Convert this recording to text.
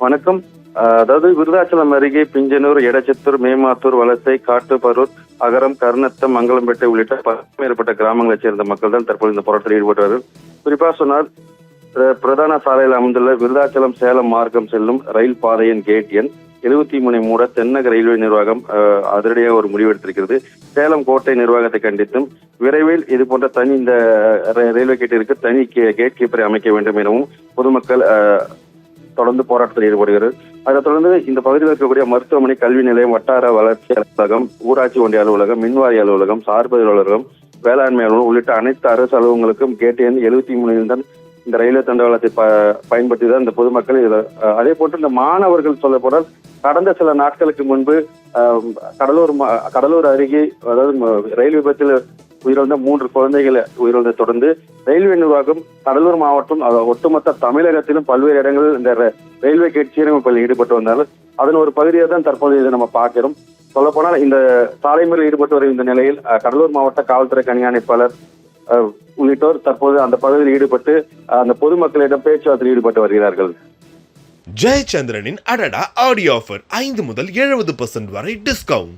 வணக்கம். அதாவது விருதாச்சலம் அருகே பிஞ்சனூர், எடச்சத்தூர், மேமாத்தூர், வலசை, காட்டுப்பரூர், அகரம், கருநத்தம், மங்களம்பேட்டை உள்ளிட்ட 10 மேற்பட்ட கிராமங்களைச் சேர்ந்த மக்கள் தான் தற்போது இந்த போராட்டத்தில் ஈடுபட்டார்கள். குறிப்பாக சொன்னால், பிரதான சாலையில் அமைந்துள்ள விருதாச்சலம் சேலம் மார்க்கம் செல்லும் ரயில் பாதையின் கேட் எண் 73 மூட தென்னக ரயில்வே நிர்வாகம் அதிரடியாக ஒரு முடிவு எடுத்திருக்கிறது. சேலம் கோட்டை நிர்வாகத்தை கண்டித்தும் விரைவில் இது போன்ற இந்த ரயில்வே கேட்டிற்கு தனி கேட் கீப்பரை அமைக்க வேண்டும் எனவும் பொதுமக்கள் தொடர்ந்து போராட்டத்தில் ஈடுபடுகிறது. அதைத் தொடர்ந்து இந்த பகுதியில் இருக்கக்கூடிய மருத்துவமனை, கல்வி நிலையம், வட்டார வளர்ச்சி அலுவலகம், ஊராட்சி ஒன்றிய அலுவலகம், மின்வாரிய அலுவலகம், சார்பதில் அலுவலகம், வேளாண்மை அலுவலகம் உள்ளிட்ட அனைத்து அரசு அலுவலகங்களுக்கும் கேட் எண் 73 தான் இந்த ரயில்வே தண்டவாளத்தை பயன்படுத்தி தான் இந்த பொதுமக்கள். அதே போன்று இந்த மாணவர்கள் சொல்ல போனால் கடந்த சில நாட்களுக்கு முன்பு கடலூர் அருகே, அதாவது ரயில் விபத்தில் உயிரிழந்த 3 குழந்தைகள் உயிரிழந்த தொடர்ந்து ரயில்வே நிர்வாகம் கடலூர் மாவட்டம் ஒட்டுமொத்த தமிழகத்திலும் பல்வேறு இடங்களில் இந்த ரயில்வே கேட் சீரமைப்பில் ஈடுபட்டு வந்தாலும் அதன் ஒரு பகுதியை தான் தற்போது இதை நம்ம பார்க்கிறோம். சொல்லப்போனால் இந்த சாலை முறையில் ஈடுபட்டு வரும் இந்த நிலையில் கடலூர் மாவட்ட காவல்துறை கண்காணிப்பாளர் உள்ளிட்டோர் தற்போது அந்த பகுதியில் ஈடுபட்டு அந்த பொதுமக்களிடம் பேச்சுவார்த்தையில் ஈடுபட்டு வருகிறார்கள். ஜெயச்சந்திரனின் அடடா ஆடியோ ஆஃபர் 5 முதல் 70% வரை டிஸ்கவுண்ட்.